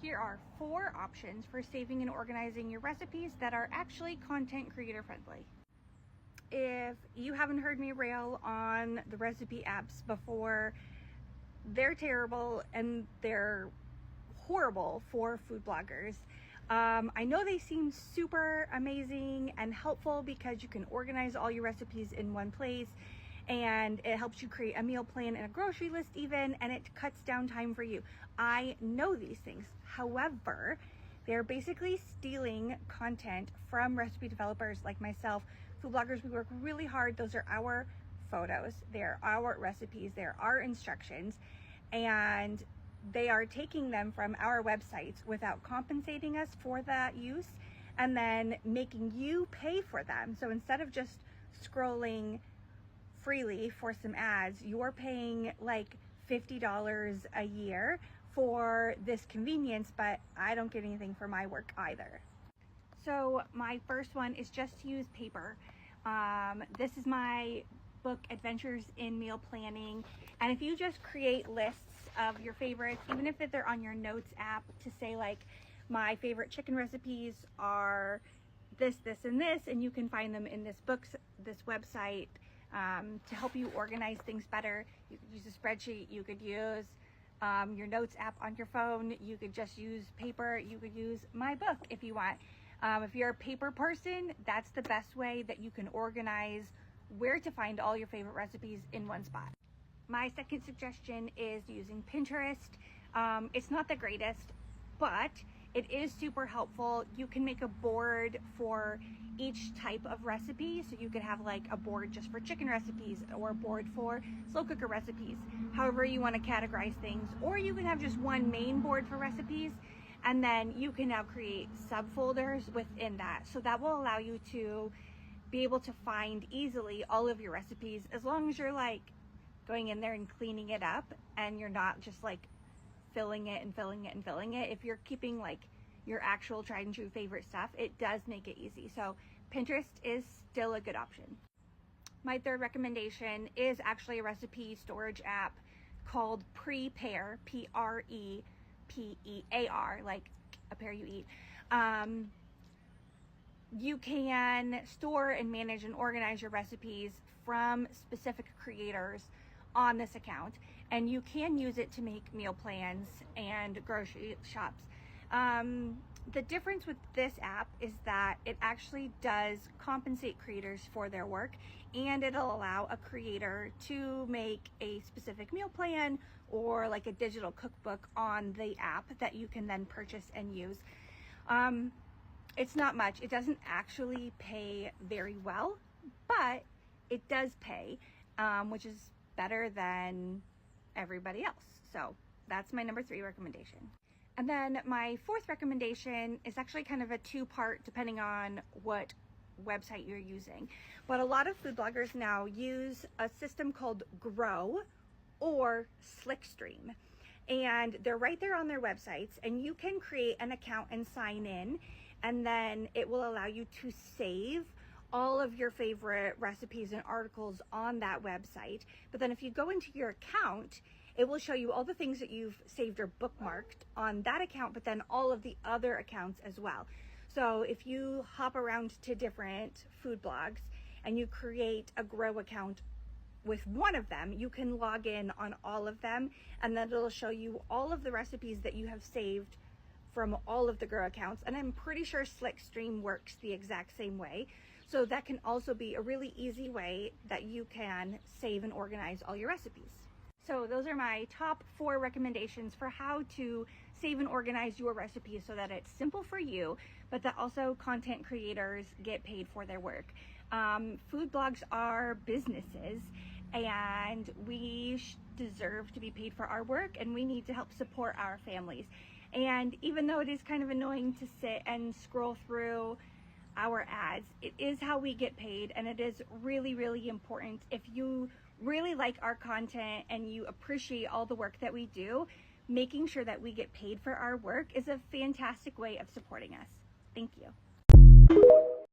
Here are 4 options for saving and organizing your recipes that are actually content creator friendly. If you haven't heard me rail on the recipe apps before, they're terrible and they're horrible for food bloggers. I know they seem super amazing and helpful because you can organize all your recipes in one place, and it helps you create a meal plan and a grocery list even, and it cuts down time for you. I know these things. However, they're basically stealing content from recipe developers like myself. Food bloggers, we work really hard. Those are our photos, they're our recipes, they're our instructions, and they are taking them from our websites without compensating us for that use and then making you pay for them. So instead of just scrolling freely for some ads, you're paying like $50 a year for this convenience, but I don't get anything for my work either. So my first one is just to use paper. This is my book, Adventures in Meal Planning, and if you just create lists of your favorites, even if they're on your notes app, to say like, my favorite chicken recipes are this, this, and this, and you can find them in this book, this website, to help you organize things better. You could use a spreadsheet, you could use your notes app on your phone, you could just use paper, you could use my book if you want. If you're a paper person, that's the best way that you can organize where to find all your favorite recipes in one spot. My second suggestion is using Pinterest. It's not the greatest, but it is super helpful. You can make a board for each type of recipe. So you could have like a board just for chicken recipes or a board for slow cooker recipes, however you want to categorize things. Or you can have just one main board for recipes, and then you can now create subfolders within that. So that will allow you to be able to find easily all of your recipes, as long as you're like going in there and cleaning it up and you're not just like filling it and filling it and filling it. If you're keeping like your actual tried and true favorite stuff, it does make it easy. So Pinterest is still a good option. My third recommendation is actually a recipe storage app called Prepear, Prepear, like a pear you eat. You can store and manage and organize your recipes from specific creators on this account, and you can use it to make meal plans and grocery shops. The difference with this app is that it actually does compensate creators for their work, and it'll allow a creator to make a specific meal plan or like a digital cookbook on the app that you can then purchase and use. It's not much. It doesn't actually pay very well, but it does pay, which is better than everybody else. So that's my number 3 recommendation. And then my 4th recommendation is actually kind of a 2-part depending on what website you're using. But a lot of food bloggers now use a system called Grow or Slickstream. And they're right there on their websites, and you can create an account and sign in, and then it will allow you to save all of your favorite recipes and articles on that website. But then if you go into your account, it will show you all the things that you've saved or bookmarked on that account, but then all of the other accounts as well. So if you hop around to different food blogs and you create a Grow account with one of them, you can log in on all of them, and then it'll show you all of the recipes that you have saved from all of the Grow accounts. And I'm pretty sure Slickstream works the exact same way. So that can also be a really easy way that you can save and organize all your recipes. So those are my top 4 recommendations for how to save and organize your recipes so that it's simple for you, but that also content creators get paid for their work. Food blogs are businesses, and we deserve to be paid for our work, and we need to help support our families. And even though it is kind of annoying to sit and scroll through our ads, it is how we get paid, and it is really, really important. If you really like our content and you appreciate all the work that we do, making sure that we get paid for our work is a fantastic way of supporting us. Thank you.